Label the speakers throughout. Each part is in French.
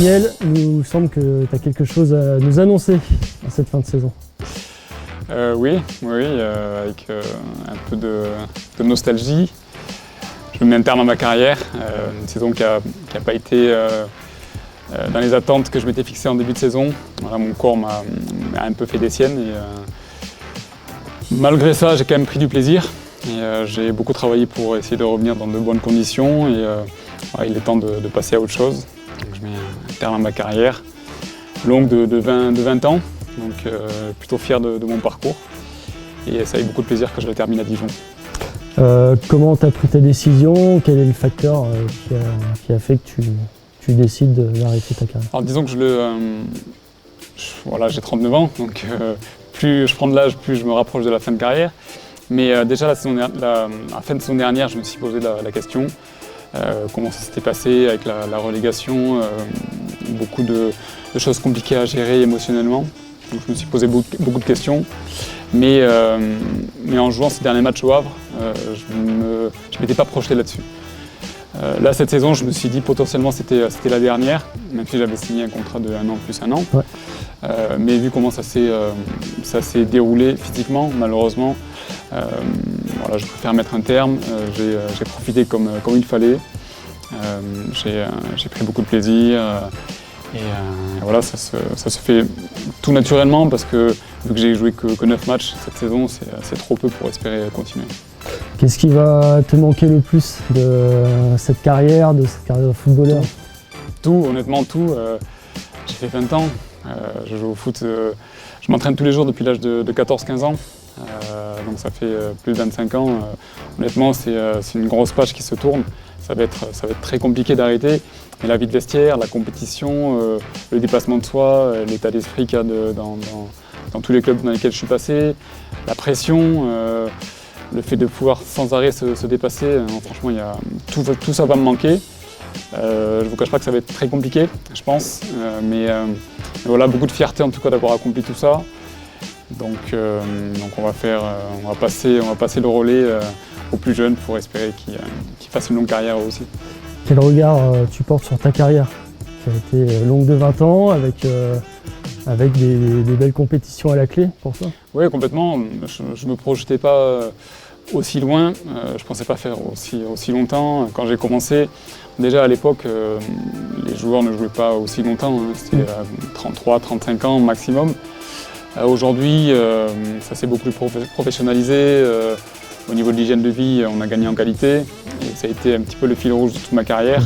Speaker 1: Daniel, il nous semble que tu as quelque chose à nous annoncer à cette fin de saison.
Speaker 2: Oui, avec un peu de nostalgie. Je mets un terme à ma carrière, une saison qui n'a pas été dans les attentes que je m'étais fixées en début de saison. Voilà, mon corps m'a un peu fait des siennes. Malgré ça, j'ai quand même pris du plaisir. J'ai beaucoup travaillé pour essayer de revenir dans de bonnes conditions. Il est temps de passer à autre chose. Donc, je mets un terme à ma carrière, longue de 20 ans. Donc plutôt fier de mon parcours. Et c'est avec beaucoup de plaisir que je la termine à Dijon.
Speaker 1: Comment tu as pris ta décision? Quel est le facteur qui a fait que tu décides d'arrêter ta carrière?
Speaker 2: Alors disons que j'ai 39 ans, donc plus je prends de l'âge, plus je me rapproche de la fin de carrière. Mais déjà la fin de saison dernière, je me suis posé la question. Comment ça s'était passé avec la relégation, beaucoup de choses compliquées à gérer émotionnellement. Donc je me suis posé beaucoup de questions. Mais en jouant ces derniers matchs au Havre, je ne m'étais pas projeté là-dessus. Là, cette saison, je me suis dit potentiellement c'était la dernière, même si j'avais signé un contrat de 1 an plus 1 an. Ouais. Mais vu comment ça s'est déroulé physiquement, malheureusement, je préfère mettre un terme. J'ai profité comme il fallait. J'ai pris beaucoup de plaisir. Voilà, ça se fait tout naturellement parce que vu que j'ai joué que 9 matchs cette saison, c'est trop peu pour espérer continuer.
Speaker 1: Qu'est-ce qui va te manquer le plus de cette carrière de footballeur?
Speaker 2: Tout, honnêtement tout. J'ai fait 20 ans, je joue au foot, je m'entraîne tous les jours depuis l'âge de 14-15 ans. Donc ça fait plus de 25 ans. Honnêtement, c'est une grosse page qui se tourne. Ça va être très compliqué d'arrêter. Mais la vie de vestiaire, la compétition, le dépassement de soi, l'état d'esprit qu'il y a dans tous les clubs dans lesquels je suis passé, la pression, le fait de pouvoir sans arrêt se dépasser, franchement, tout ça va me manquer. Je ne vous cache pas que ça va être très compliqué, je pense. Mais voilà, beaucoup de fierté en tout cas d'avoir accompli tout ça. Donc on va passer le relais aux plus jeunes pour espérer qu'ils fassent une longue carrière eux aussi.
Speaker 1: Quel regard tu portes sur ta carrière qui a été longue de 20 ans avec des belles compétitions à la clé pour toi?
Speaker 2: Oui, complètement. Je ne me projetais pas aussi loin. Je ne pensais pas faire aussi longtemps. Quand j'ai commencé, déjà à l'époque, les joueurs ne jouaient pas aussi longtemps. C'était 33, 35 ans maximum. Aujourd'hui, ça s'est beaucoup plus professionnalisé. Au niveau de l'hygiène de vie, on a gagné en qualité. Et ça a été un petit peu le fil rouge de toute ma carrière,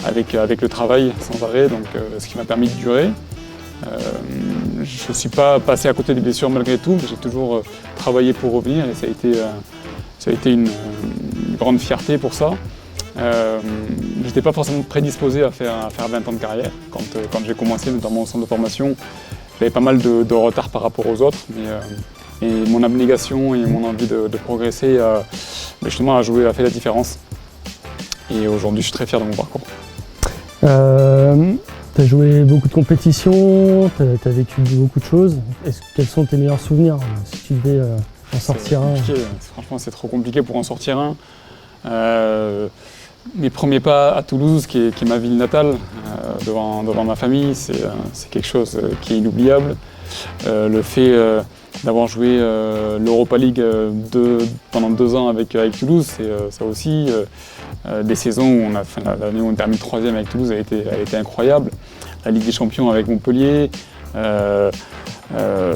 Speaker 2: avec le travail sans arrêt, donc, ce qui m'a permis de durer. Je ne suis pas passé à côté des blessures malgré tout, mais j'ai toujours travaillé pour revenir et ça a été une grande fierté pour ça. Je n'étais pas forcément prédisposé à faire 20 ans de carrière. Quand j'ai commencé, notamment au centre de formation, j'avais pas mal de retard par rapport aux autres. Et mon abnégation et mon envie de progresser justement a fait la différence. Et aujourd'hui, je suis très fier de mon parcours.
Speaker 1: Tu as joué beaucoup de compétitions, tu as vécu beaucoup de choses. Quels sont tes meilleurs souvenirs si tu devais en sortir un?
Speaker 2: Franchement, c'est trop compliqué pour en sortir un. Mes premiers pas à Toulouse, qui est ma ville natale, devant ma famille, c'est quelque chose qui est inoubliable. Le fait d'avoir joué l'Europa League pendant 2 ans avec Toulouse, c'est ça aussi. Des saisons où l'année où on termine 3e avec Toulouse a été incroyable. La Ligue des Champions avec Montpellier.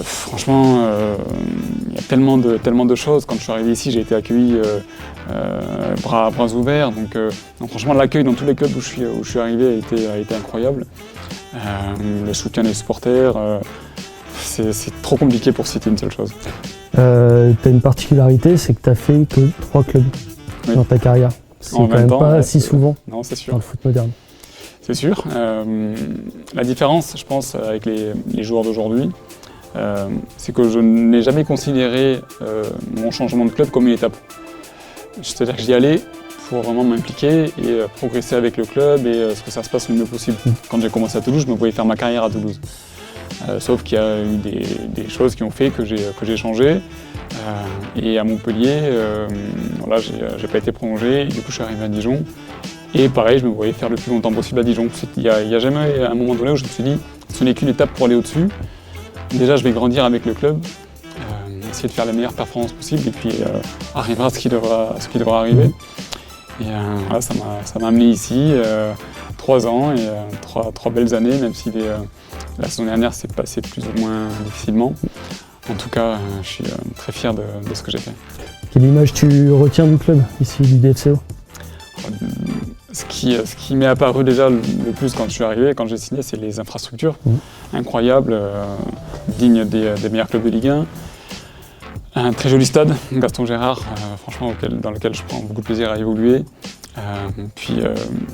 Speaker 2: Franchement, il y a tellement de choses. Quand je suis arrivé ici, j'ai été accueilli bras ouverts. Donc franchement, l'accueil dans tous les clubs où je suis arrivé a été incroyable. Le soutien des supporters. C'est trop compliqué pour citer une seule chose.
Speaker 1: Tu as une particularité, c'est que tu n'as fait que 3 clubs dans ta carrière. C'est quand même pas si souvent
Speaker 2: dans le
Speaker 1: foot moderne.
Speaker 2: C'est sûr. La différence, je pense, avec les joueurs d'aujourd'hui, c'est que je n'ai jamais considéré mon changement de club comme une étape. C'est-à-dire que j'y allais pour vraiment m'impliquer et progresser avec le club et ce que ça se passe le mieux possible. Quand j'ai commencé à Toulouse, je me voyais faire ma carrière à Toulouse. Sauf qu'il y a eu des choses qui ont fait que j'ai changé. Et à Montpellier, j'ai pas été prolongé. Et du coup, je suis arrivé à Dijon. Et pareil, je me voyais faire le plus longtemps possible à Dijon. Il n'y a jamais un moment donné où je me suis dit, ce n'est qu'une étape pour aller au-dessus. Déjà, je vais grandir avec le club, essayer de faire la meilleure performance possible, et puis arrivera ce qui devra arriver. Et voilà, ça m'a amené ici, 3 ans et trois belles années, même si la saison dernière s'est passée plus ou moins difficilement. En tout cas, je suis très fier de ce que j'ai fait.
Speaker 1: Quelle image tu retiens du club, ici, du DFCO?
Speaker 2: Ce qui m'est apparu déjà le plus quand je suis arrivé, quand j'ai signé, c'est les infrastructures incroyables, dignes des meilleurs clubs de Ligue 1. Un très joli stade, Gaston Gérard, franchement, dans lequel je prends beaucoup de plaisir à évoluer. Puis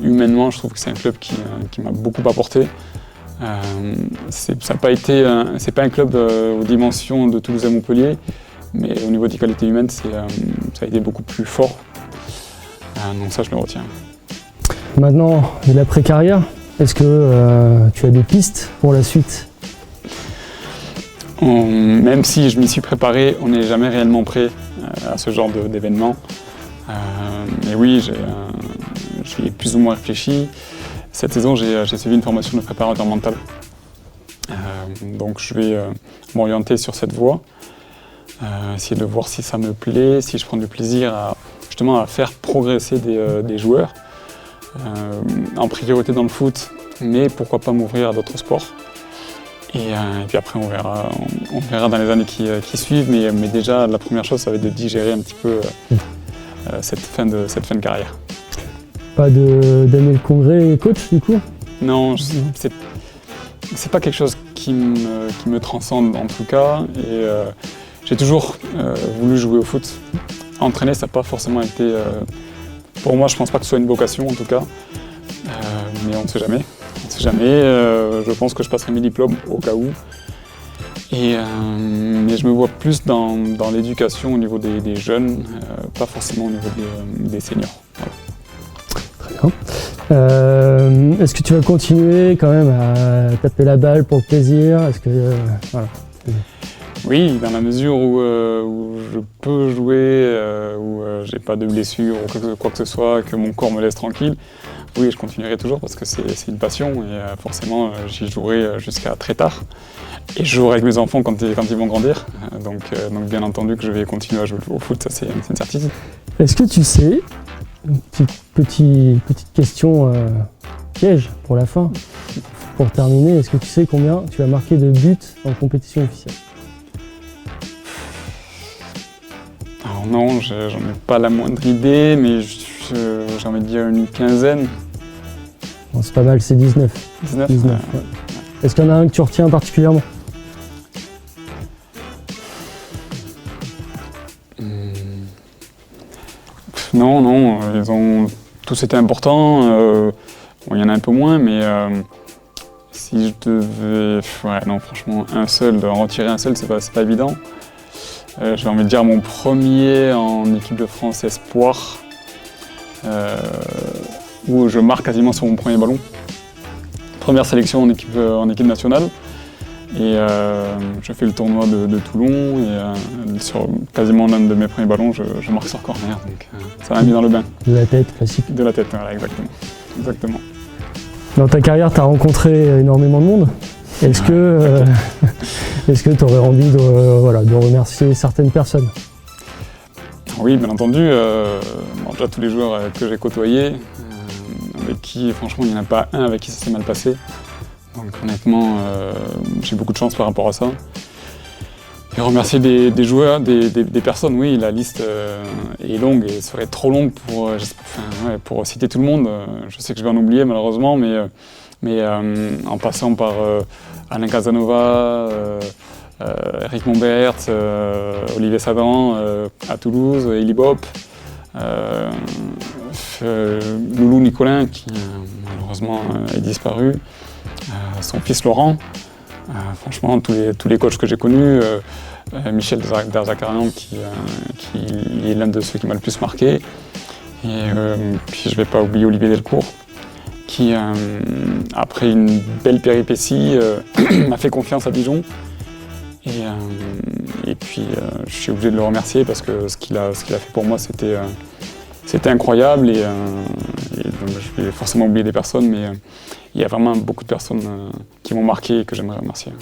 Speaker 2: humainement, je trouve que c'est un club qui m'a beaucoup apporté. C'est pas un club aux dimensions de Toulouse et Montpellier, mais au niveau des qualités humaines, ça a été beaucoup plus fort. Donc ça, je le retiens.
Speaker 1: Maintenant, de l'après-carrière, est-ce que tu as des pistes pour la suite?
Speaker 2: Même si je m'y suis préparé, on n'est jamais réellement prêt à ce genre d'événement. Mais oui, j'y ai plus ou moins réfléchi. Cette saison, j'ai suivi une formation de préparateur mental. Donc je vais m'orienter sur cette voie, essayer de voir si ça me plaît, si je prends du plaisir justement à faire progresser des joueurs, en priorité dans le foot, mais pourquoi pas m'ouvrir à d'autres sports. Et puis après, on verra dans les années qui suivent, mais déjà, la première chose, ça va être de digérer un petit peu cette fin de carrière.
Speaker 1: Pas d'aimer le congrès coach, du coup?
Speaker 2: Non, c'est pas quelque chose qui me transcende en tout cas. Et j'ai toujours voulu jouer au foot. Entraîner, ça n'a pas forcément été... pour moi, je pense pas que ce soit une vocation en tout cas. Mais on ne sait jamais. On ne sait jamais. Je pense que je passerai mes diplômes au cas où. Mais je me vois plus dans l'éducation au niveau des jeunes, pas forcément au niveau des seniors. Voilà.
Speaker 1: Très bien. Est-ce que tu vas continuer quand même à taper la balle pour le plaisir? Est-ce que voilà.
Speaker 2: Oui, dans la mesure où je peux jouer, où j'ai pas de blessure ou quoi que ce soit, que mon corps me laisse tranquille, oui, je continuerai toujours parce que c'est une passion et forcément j'y jouerai jusqu'à très tard. Et je jouerai avec mes enfants quand ils vont grandir. Donc bien entendu que je vais continuer à jouer au foot, ça c'est une certitude.
Speaker 1: Est-ce que tu sais, une petite question piège pour la fin, pour terminer, est-ce que tu sais combien tu as marqué de buts en compétition officielle?
Speaker 2: Alors non, j'en ai pas la moindre idée, mais j'ai envie de dire une quinzaine.
Speaker 1: Bon, c'est pas mal, c'est 19.
Speaker 2: 19
Speaker 1: ouais. Est-ce qu'il y en a un que tu retiens particulièrement?
Speaker 2: Non, ils ont tous été importants. Bon, il y en a un peu moins, mais si je devais... Ouais, non, franchement, en retirer un seul, c'est pas évident. J'ai envie de dire mon premier en équipe de France espoir, où je marque quasiment sur mon premier ballon. Première sélection en équipe nationale. Et je fais le tournoi de Toulon et sur quasiment l'un de mes premiers ballons, je marque sur corner. Donc ça m'a mis dans le bain.
Speaker 1: De la tête, classique.
Speaker 2: De la tête, voilà, exactement.
Speaker 1: Dans ta carrière, tu as rencontré énormément de monde. Est-ce que tu aurais envie de remercier certaines personnes?
Speaker 2: Oui, bien entendu. Déjà tous les joueurs que j'ai côtoyés, avec qui, franchement, il n'y en a pas un avec qui ça s'est mal passé. Donc honnêtement, j'ai beaucoup de chance par rapport à ça. Et remercier des joueurs, des personnes, oui, la liste est longue et serait trop longue pour citer tout le monde. Je sais que je vais en oublier malheureusement, mais en passant par Alain Casanova, Eric Mombert, Olivier Sadan à Toulouse, Eli Bop, Loulou Nicolin qui malheureusement est disparu, son fils Laurent, franchement tous les coachs que j'ai connus, Michel Derzakarian qui est l'un de ceux qui m'a le plus marqué, et puis je ne vais pas oublier Olivier Delcourt qui, après une belle péripétie, m'a fait confiance à Dijon. Et puis je suis obligé de le remercier parce que ce qu'il a fait pour moi c'était incroyable et donc vais forcément oublier des personnes, mais il y a vraiment beaucoup de personnes qui m'ont marqué et que j'aimerais remercier.